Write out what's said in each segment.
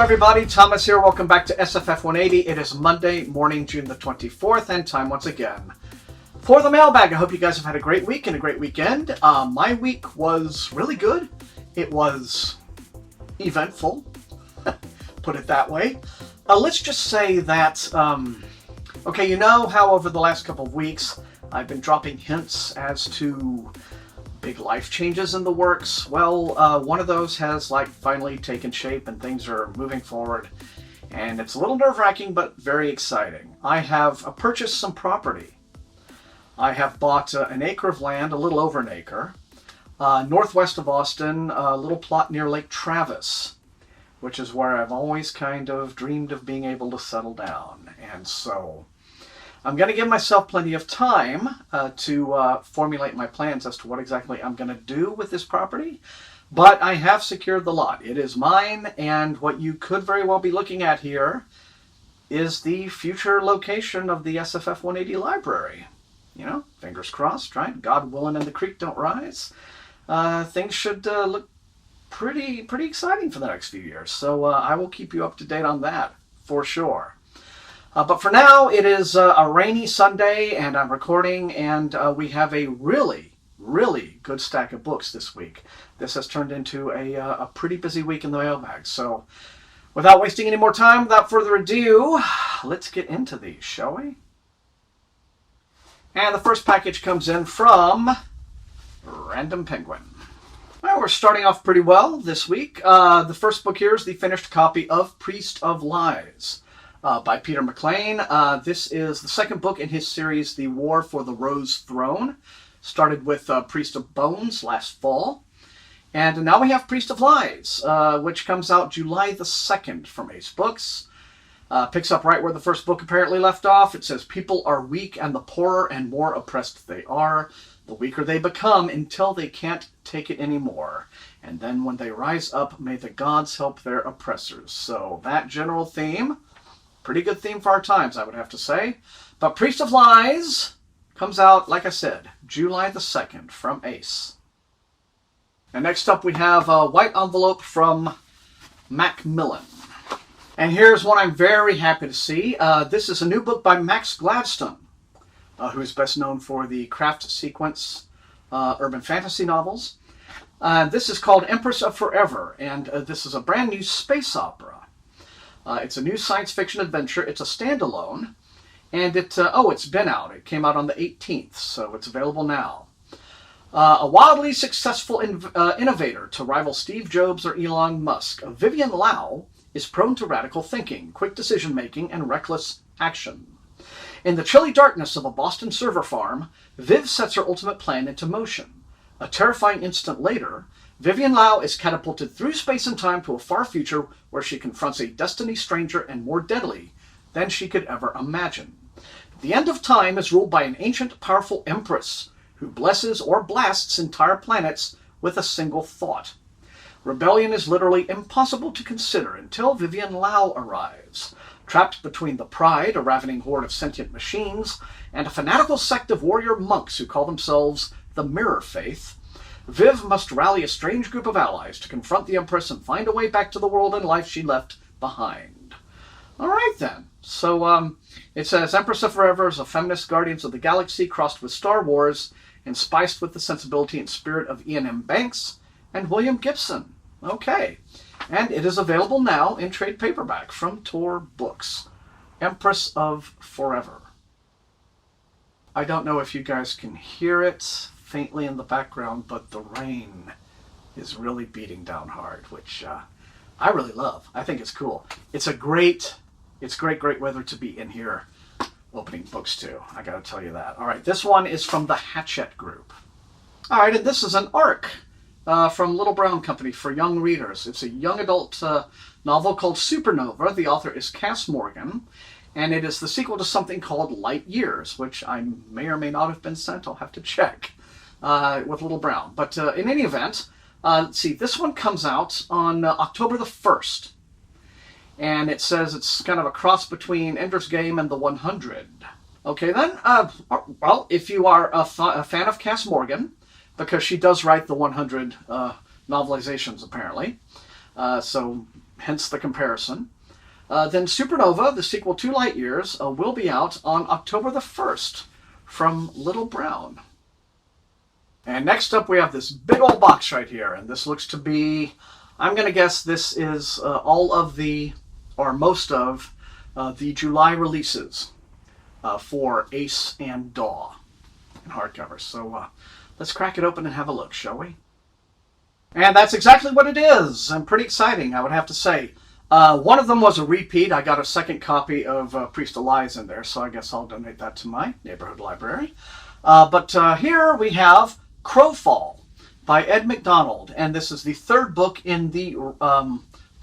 everybody, Thomas here. Welcome back to SFF180. It is Monday morning, June the 24th, and time once again for the mailbag. I hope you guys have had a great week and a great weekend. My week was really good. It was eventful, put it that way. Let's just say that, okay, you know how over the last couple of weeks I've been dropping hints as to big life changes in the works. Well, one of those has finally taken shape and things are moving forward, and it's a little nerve-wracking but very exciting. I have purchased some property. I have bought an acre of land, a little over an acre, northwest of Austin, a little plot near Lake Travis, which is where I've always kind of dreamed of being able to settle down. And so I'm going to give myself plenty of time to formulate my plans as to what exactly I'm going to do with this property. But I have secured the lot. It is mine, and what you could very well be looking at here is the future location of the SFF180 library. You know, fingers crossed, right? God willing and the creek don't rise. Things should look pretty exciting for the next few years. So I will keep you up to date on that for sure. But for now, it is a rainy Sunday, and I'm recording, and we have a really good stack of books this week. This has turned into a pretty busy week in the mailbag. So without wasting any more time, without further ado, let's get into these, shall we? And the first package comes in from Random Penguin. Well, we're starting off pretty well this week. The first book here is the finished copy of Priest of Lies, by Peter McLean. This is the second book in his series, The War for the Rose Throne. Started with Priest of Bones last fall. And now we have Priest of Lies, which comes out July the 2nd from Ace Books. Picks up right where the first book apparently left off. It says, people are weak, and the poorer and more oppressed they are, the weaker they become until they can't take it anymore. And then when they rise up, may the gods help their oppressors. So that general theme, pretty good theme for our times, I would have to say. But Priest of Lies comes out, like I said, July the 2nd from Ace. And next up we have a white envelope from Macmillan. And here's one I'm very happy to see. This is a new book by Max Gladstone, who is best known for the Craft sequence urban fantasy novels. This is called Empress of Forever, and this is a brand new space opera. It's a new science fiction adventure. It's a standalone, and it's been out. It came out on the 18th, so it's available now. A wildly successful innovator to rival Steve Jobs or Elon Musk, Vivian Lau is prone to radical thinking, quick decision-making, and reckless action. In the chilly darkness of a Boston server farm, Viv sets her ultimate plan into motion. A terrifying instant later, Vivian Lau is catapulted through space and time to a far future where she confronts a destiny stranger and more deadly than she could ever imagine. The end of time is ruled by an ancient, powerful empress who blesses or blasts entire planets with a single thought. Rebellion is literally impossible to consider until Vivian Lau arrives. Trapped between the Pride, a ravening horde of sentient machines, and a fanatical sect of warrior monks who call themselves the Mirror Faith, Viv must rally a strange group of allies to confront the Empress and find a way back to the world and life she left behind. All right, then. So it says, Empress of Forever is a feminist Guardians of the Galaxy crossed with Star Wars and spiced with the sensibility and spirit of Ian M. Banks and William Gibson. Okay. And it is available now in trade paperback from Tor Books. Empress of Forever. I don't know if you guys can hear it faintly in the background, but the rain is really beating down hard, which I really love. I think it's cool. It's great weather to be in here opening books too. I gotta tell you that. All right, this one is from the Hatchet Group. All right, and this is an ARC from Little Brown Company for young readers. It's a young adult novel called Supernova. The author is Cass Morgan, and it is the sequel to something called Light Years, which I may or may not have been sent. I'll have to check with Little Brown. But in any event, let's see, this one comes out on October the 1st. And it says it's kind of a cross between Ender's Game and The 100. Okay, then, well, if you are a fan of Cass Morgan, because she does write The 100 novelizations, apparently, so hence the comparison. Then Supernova, the sequel to Light Years, will be out on October the 1st from Little Brown. And next up we have this big old box right here, and this looks to be, I'm going to guess this is all of the, or most of, the July releases for Ace and Daw in hardcover. So let's crack it open and have a look, shall we? And that's exactly what it is, and pretty exciting, I would have to say. One of them was a repeat. I got a second copy of Priest of Lies in there, so I guess I'll donate that to my neighborhood library. But here we have Crowfall by Ed McDonald, and this is the third book in the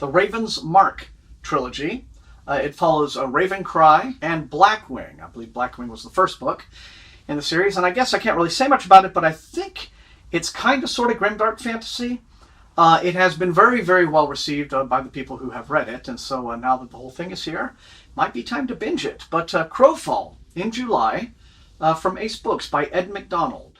Raven's Mark trilogy. It follows Raven Cry and Blackwing. I believe Blackwing was the first book in the series, and I guess I can't really say much about it, but I think it's kind of sort of grimdark fantasy. It has been very, very well received by the people who have read it, and so now that the whole thing is here, might be time to binge it. But Crowfall in July from Ace Books by Ed McDonald.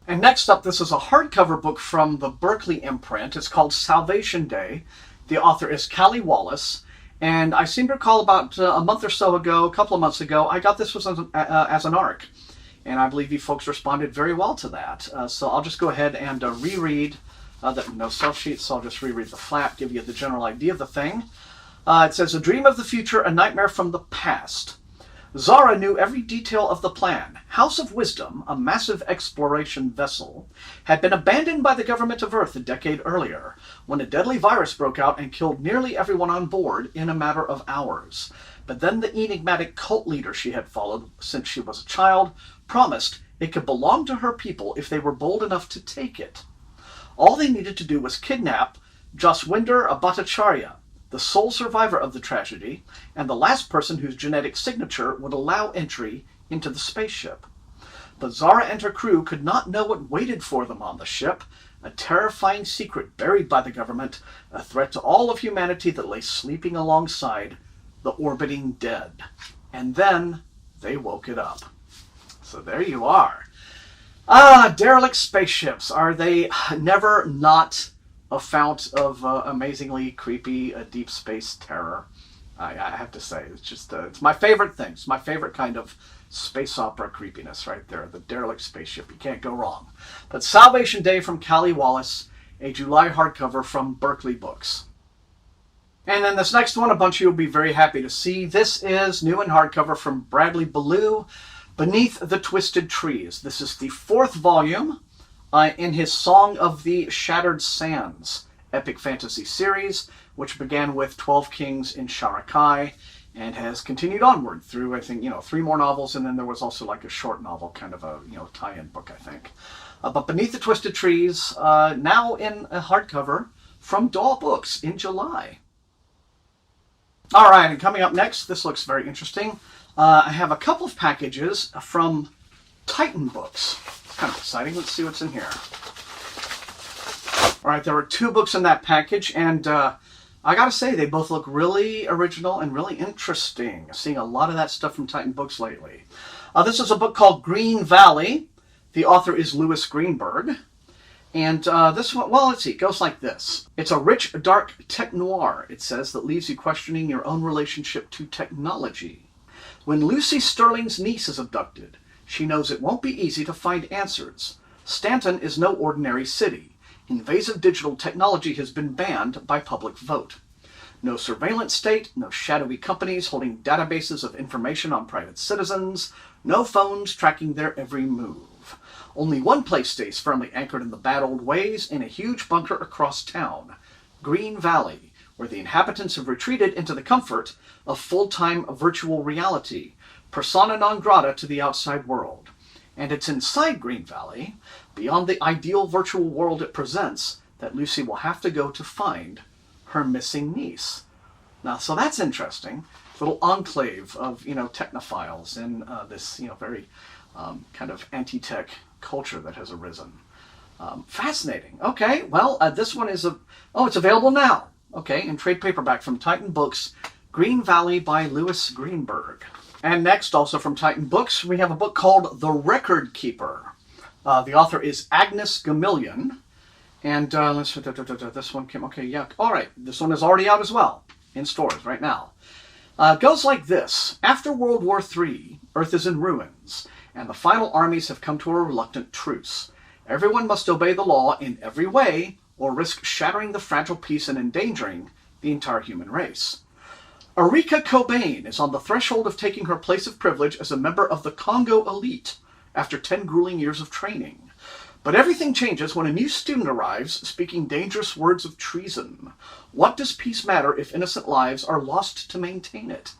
And next up, this is a hardcover book from the Berkeley imprint. It's called Salvation Day. The author is Callie Wallace, and I seem to recall about a month or so ago, a couple of months ago, I got this as an ARC, and I believe you folks responded very well to that. So I'll just go ahead and reread. No self-sheet, so I'll just reread the flap, give you the general idea of the thing. It says, a dream of the future, a nightmare from the past. Zara knew every detail of the plan. House of Wisdom, a massive exploration vessel, had been abandoned by the government of Earth a decade earlier, when a deadly virus broke out and killed nearly everyone on board in a matter of hours. But then the enigmatic cult leader she had followed since she was a child promised it could belong to her people if they were bold enough to take it. All they needed to do was kidnap Jaswinder Bhattacharya, the sole survivor of the tragedy, and the last person whose genetic signature would allow entry into the spaceship. But Zara and her crew could not know what waited for them on the ship, a terrifying secret buried by the government, a threat to all of humanity that lay sleeping alongside the orbiting dead. And then they woke it up. So there you are. Derelict spaceships. Are they never not a fount of amazingly creepy deep space terror? I have to say, it's just it's my favorite thing. It's my favorite kind of space opera creepiness right there. The derelict spaceship. You can't go wrong. But Salvation Day from Callie Wallace, a July hardcover from Berkeley Books. And then this next one, a bunch of you will be very happy to see. This is new in hardcover from Bradley Ballou, Beneath the Twisted Trees. This is the fourth volume in his Song of the Shattered Sands epic fantasy series, which began with 12 Kings in Sharakai and has continued onward through, I think, 3 more novels, and then there was also like a short novel, kind of a, tie-in book, I think. But Beneath the Twisted Trees, now in a hardcover from Daw Books in July. All right, and coming up next, this looks very interesting. I have a couple of packages from Titan Books. It's kind of exciting. Let's see what's in here. All right, there were 2 books in that package, and I gotta say, they both look really original and really interesting. Seeing a lot of that stuff from Titan Books lately. This is a book called Green Valley. The author is Louis Greenberg. And this one, well, let's see, it goes like this. It's a rich, dark tech noir, it says, that leaves you questioning your own relationship to technology. When Lucy Sterling's niece is abducted, she knows it won't be easy to find answers. Stanton is no ordinary city. Invasive digital technology has been banned by public vote. No surveillance state, no shadowy companies holding databases of information on private citizens, no phones tracking their every move. Only one place stays firmly anchored in the bad old ways, in a huge bunker across town, Green Valley, where the inhabitants have retreated into the comfort of full-time virtual reality, persona non grata to the outside world. And it's inside Green Valley, beyond the ideal virtual world it presents, that Lucy will have to go to find her missing niece. Now, so that's interesting. Little enclave of, technophiles in this, very kind of anti-tech culture that has arisen. Fascinating. Okay, well, this one is it's available now. Okay, in trade paperback from Titan Books, Green Valley by Louis Greenberg. And next, also from Titan Books, we have a book called The Record Keeper. The author is Agnes Gamillion, And this one came, okay, yeah. All right, this one is already out as well, in stores right now. It goes like this. After World War III, Earth is in ruins, and the final armies have come to a reluctant truce. Everyone must obey the law in every way, or risk shattering the fragile peace and endangering the entire human race. Erika Cobain is on the threshold of taking her place of privilege as a member of the Congo elite after 10 grueling years of training. But everything changes when a new student arrives speaking dangerous words of treason. What does peace matter if innocent lives are lost to maintain it?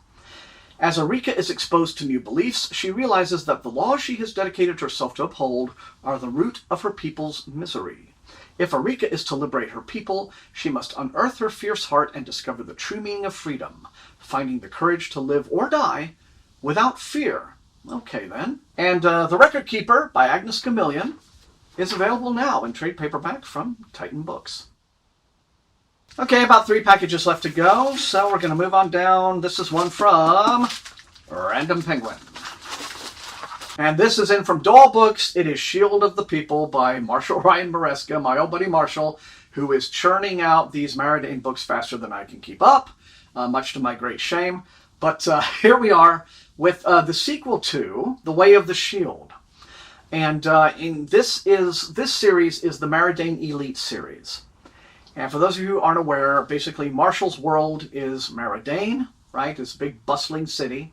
As Erika is exposed to new beliefs, she realizes that the laws she has dedicated herself to uphold are the root of her people's misery. If Erika is to liberate her people, she must unearth her fierce heart and discover the true meaning of freedom, finding the courage to live or die without fear. Okay, then. And The Record Keeper by Agnes Chameleon is available now in trade paperback from Titan Books. Okay, about 3 packages left to go, so we're going to move on down. This is one from Random Penguin. And this is in from Doll Books. It is Shield of the People by Marshall Ryan Maresca, my old buddy Marshall, who is churning out these Maradane books faster than I can keep up, much to my great shame. But here we are with the sequel to The Way of the Shield. And this series is the Maradane Elite series. And for those of you who aren't aware, basically Marshall's world is Maradane, right? It's a big bustling city.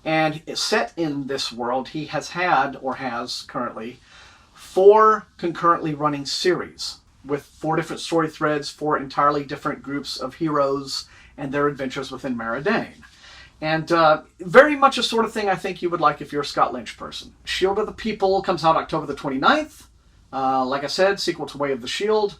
And set in this world, he has had, or has currently, 4 concurrently running series with 4 different story threads, 4 entirely different groups of heroes and their adventures within Maradane. And very much a sort of thing I think you would like if you're a Scott Lynch person. Shield of the People comes out October the 29th. Like I said, sequel to Way of the Shield.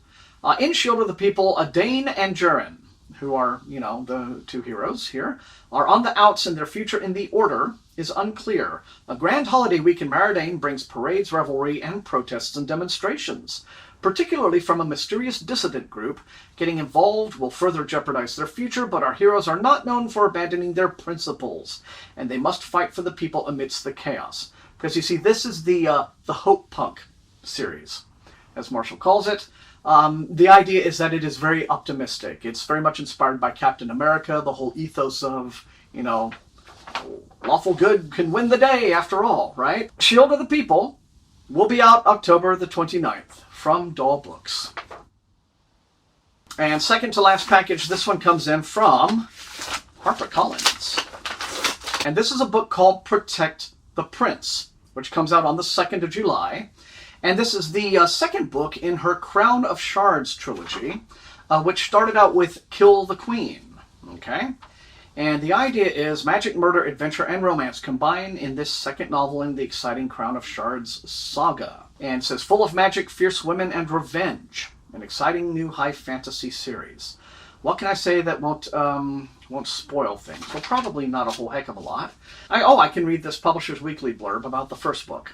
In Shield of the People, Dane and Jurin, who are, the 2 heroes here, are on the outs and their future in the Order is unclear. A grand holiday week in Maradane brings parades, revelry, and protests and demonstrations. Particularly from a mysterious dissident group, getting involved will further jeopardize their future, but our heroes are not known for abandoning their principles, and they must fight for the people amidst the chaos. Because you see, this is the Hope Punk series, as Marshall calls it. The idea is that it is very optimistic. It's very much inspired by Captain America, the whole ethos of, lawful good can win the day after all, right? Shield of the People will be out October the 29th from Doll Books. And second to last package, this one comes in from HarperCollins. And this is a book called Protect the Prince, which comes out on the 2nd of July. And this is the second book in her Crown of Shards trilogy, which started out with Kill the Queen. Okay? And the idea is magic, murder, adventure, and romance combine in this second novel in the exciting Crown of Shards saga. And it says, full of magic, fierce women, and revenge. An exciting new high fantasy series. What can I say that won't spoil things? Well, probably not a whole heck of a lot. I can read this Publisher's Weekly blurb about the first book.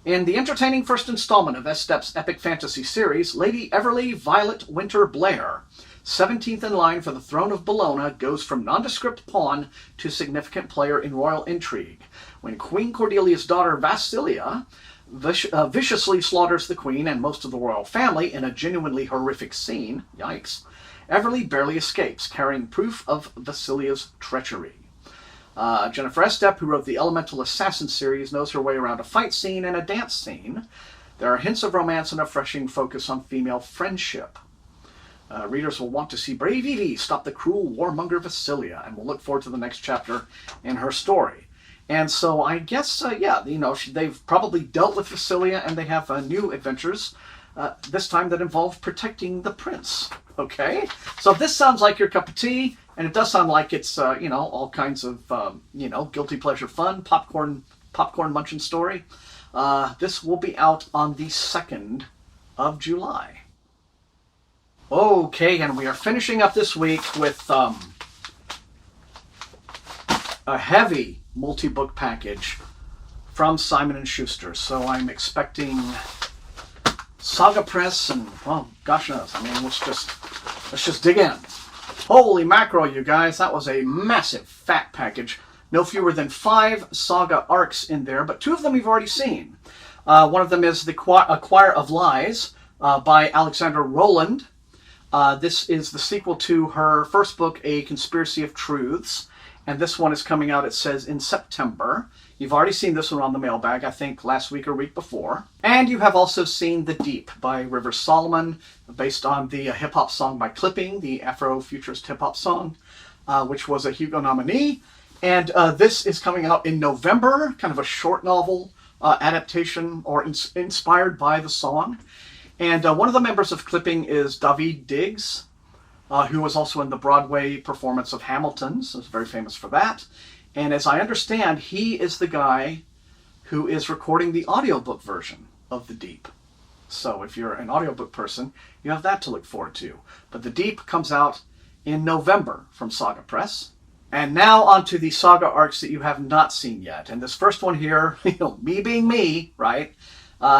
In the entertaining first installment of S-Step's epic fantasy series, Lady Everly Violet Winter Blair, 17th in line for the throne of Bologna, goes from nondescript pawn to significant player in royal intrigue. When Queen Cordelia's daughter Vasilia viciously slaughters the queen and most of the royal family in a genuinely horrific scene, yikes, Everly barely escapes, carrying proof of Vasilia's treachery. Jennifer Estep, who wrote the Elemental Assassin series, knows her way around a fight scene and a dance scene. There are hints of romance and a refreshing focus on female friendship. Readers will want to see brave Evie stop the cruel warmonger Vasilia, and will look forward to the next chapter in her story. And so I guess, they've probably dealt with Vasilia, and they have new adventures, this time that involve protecting the prince. Okay? So if this sounds like your cup of tea, and it does sound like it's, all kinds of, guilty pleasure fun, popcorn munching story, this will be out on the 2nd of July. Okay, and we are finishing up this week with a heavy multi-book package from Simon & Schuster. So I'm expecting Saga Press and, well, gosh knows. I mean, let's just dig in. Holy mackerel, you guys. That was a massive, fat package. No fewer than 5 Saga arcs in there, but 2 of them you've already seen. One of them is A Choir of Lies by Alexandra Rowland. This is the sequel to her first book, A Conspiracy of Truths. And this one is coming out, it says, in September. You've already seen this one on the Mailbag, I think last week or week before. And you have also seen The Deep by River Solomon, based on the hip-hop song by Clipping, the Afro-futurist hip-hop song, which was a Hugo nominee. And this is coming out in November, kind of a short novel adaptation or inspired by the song. And one of the members of Clipping is Daveed Diggs, who was also in the Broadway performance of Hamilton, so he's very famous for that. And as I understand, he is the guy who is recording the audiobook version of The Deep. So if you're an audiobook person, you have that to look forward to. But The Deep comes out in November from Saga Press. And now on to the Saga arcs that you have not seen yet. And this first one here, me being me, right?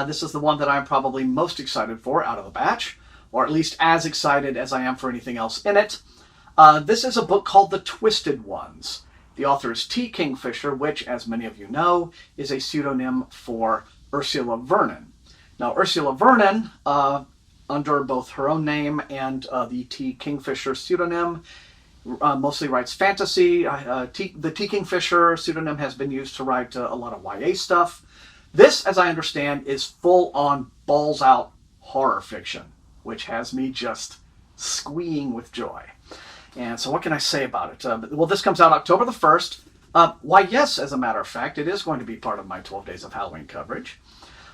This is the one that I'm probably most excited for out of the batch, or at least as excited as I am for anything else in it. This is a book called The Twisted Ones. The author is T. Kingfisher, which, as many of you know, is a pseudonym for Ursula Vernon. Now, Ursula Vernon, under both her own name and the T. Kingfisher pseudonym, mostly writes fantasy. The T. Kingfisher pseudonym has been used to write a lot of YA stuff. This, as I understand, is full-on, balls-out horror fiction, which has me just squeeing with joy. And so what can I say about it? Well, this comes out October the 1st. Why, yes, as a matter of fact, it is going to be part of my 12 Days of Halloween coverage.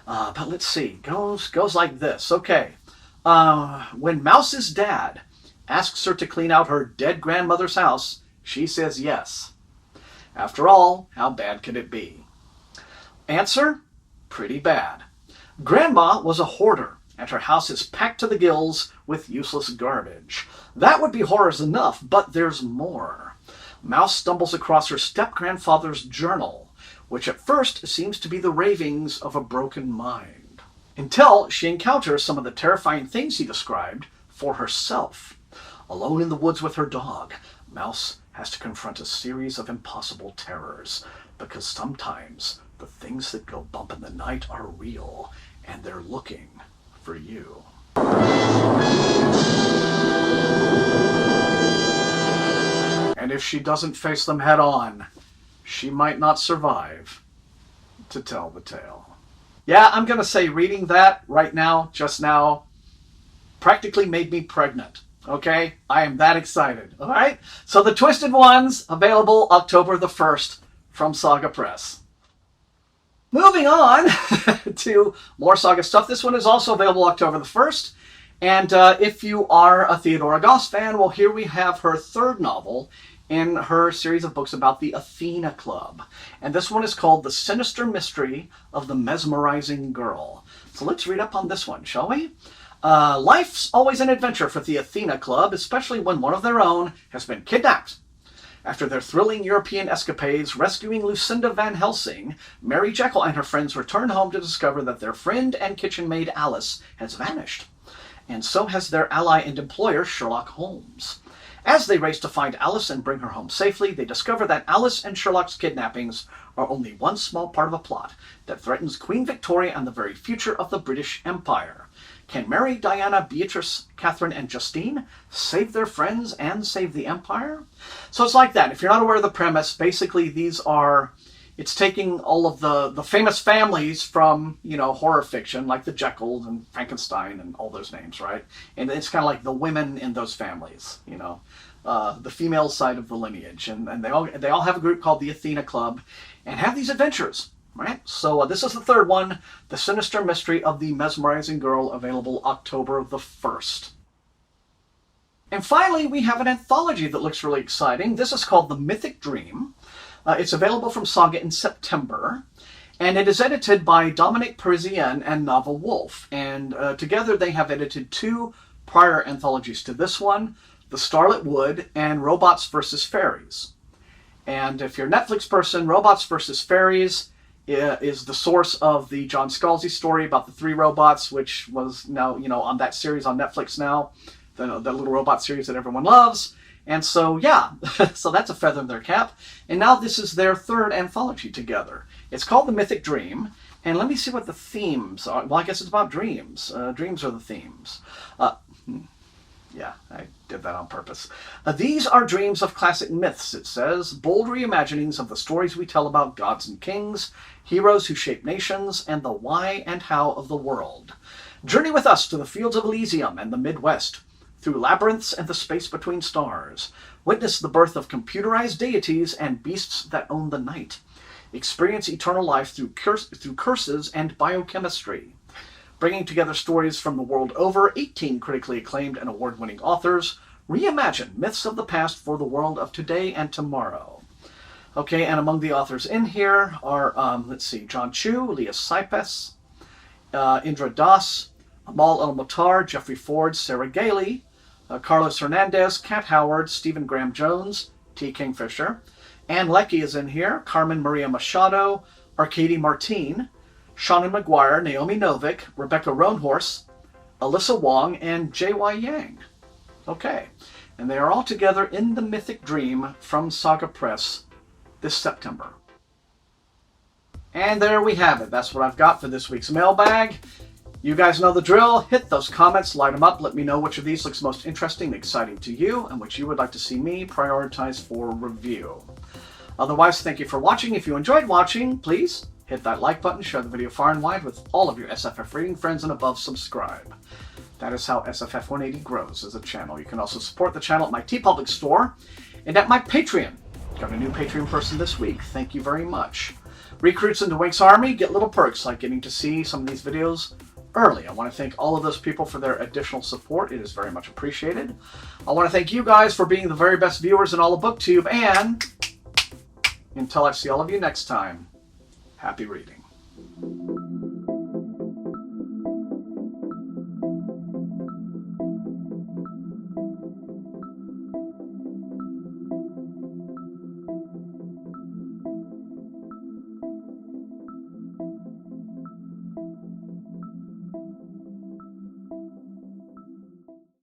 But let's see. Goes like this. Okay. When Mouse's dad asks her to clean out her dead grandmother's house, she says yes. After all, how bad could it be? Answer? Pretty bad. Grandma was a hoarder, and her house is packed to the gills with useless garbage. That would be horrors enough, but there's more. Mouse stumbles across her step-grandfather's journal, which at first seems to be the ravings of a broken mind, until she encounters some of the terrifying things he described for herself. Alone in the woods with her dog, Mouse has to confront a series of impossible terrors, because sometimes the things that go bump in the night are real, and they're looking for you. And if she doesn't face them head on, she might not survive to tell the tale. Yeah, I'm going to say reading that right now, just now, practically made me pregnant. Okay? I am that excited. All right? So The Twisted Ones, available October the 1st from Saga Press. Moving on to more Saga stuff. This one is also available October the 1st. And if you are a Theodora Goss fan, well, here we have her third novel in her series of books about the Athena Club. And this one is called The Sinister Mystery of the Mesmerizing Girl. So let's read up on this one, shall we? Life's always an adventure for the Athena Club, especially when one of their own has been kidnapped. After their thrilling European escapades rescuing Lucinda Van Helsing, Mary Jekyll and her friends return home to discover that their friend and kitchen maid Alice has vanished. And so has their ally and employer Sherlock Holmes. As they race to find Alice and bring her home safely, they discover that Alice and Sherlock's kidnappings are only one small part of a plot that threatens Queen Victoria and the very future of the British Empire. Can Mary, Diana, Beatrice, Catherine, and Justine save their friends and save the Empire? So it's like that. If you're not aware of the premise, basically it's taking all of the famous families from, horror fiction, like the Jekylls and Frankenstein and all those names, right? And it's kind of like the women in those families, the female side of the lineage. And they all have a group called the Athena Club and have these adventures. Right? So this is the third one, The Sinister Mystery of the Mesmerizing Girl, available October the 1st. And finally, we have an anthology that looks really exciting. This is called The Mythic Dream. It's available from Saga in September, and it is edited by Dominic Parisian and Nava Wolf. And together they have edited two prior anthologies to this one, The Starlit Wood and Robots vs. Fairies. And if you're a Netflix person, Robots vs. Fairies is the source of the John Scalzi story about the three robots, which was now, on that series on Netflix now, the little robot series that everyone loves. And so, yeah, so that's a feather in their cap. And now this is their third anthology together. It's called The Mythic Dream, And let me see what the themes are. Well, I guess it's about dreams. Dreams are the themes. Yeah, I did that on purpose. These are dreams of classic myths, it says. Bold reimaginings of the stories we tell about gods and kings, heroes who shape nations, and the why and how of the world. Journey with us to the fields of Elysium and the Midwest, through labyrinths and the space between stars. Witness the birth of computerized deities and beasts that own the night. Experience eternal life through curses and biochemistry. Bringing together stories from the world over, 18 critically acclaimed and award-winning authors reimagine myths of the past for the world of today and tomorrow. Okay, and among the authors in here are, let's see, John Chu, Leah Sipes, Indra Das, Amal El-Motar, Jeffrey Ford, Sarah Gailey, Carlos Hernandez, Kat Howard, Stephen Graham Jones, T. Kingfisher, Anne Leckie is in here, Carmen Maria Machado, Arcady Martin, Shannon McGuire, Naomi Novik, Rebecca Roanhorse, Alyssa Wong, and J.Y. Yang. Okay, and they are all together in the Mythic Dream from Saga Press this September. And there we have it. That's what I've got for this week's mailbag. You guys know the drill. Hit those comments, light them up. Let me know which of these looks most interesting and exciting to you, and which you would like to see me prioritize for review. Otherwise, thank you for watching. If you enjoyed watching, please hit that like button, share the video far and wide with all of your SFF reading friends, and above, subscribe. That is how SFF180 grows as a channel. You can also support the channel at my TeePublic store and at my Patreon. Got a new Patreon person this week. Thank you very much. Recruits into Wink's Army get little perks like getting to see some of these videos early. I want to thank all of those people for their additional support. It is very much appreciated. I want to thank you guys for being the very best viewers in all of BookTube, and until I see all of you next time, happy reading.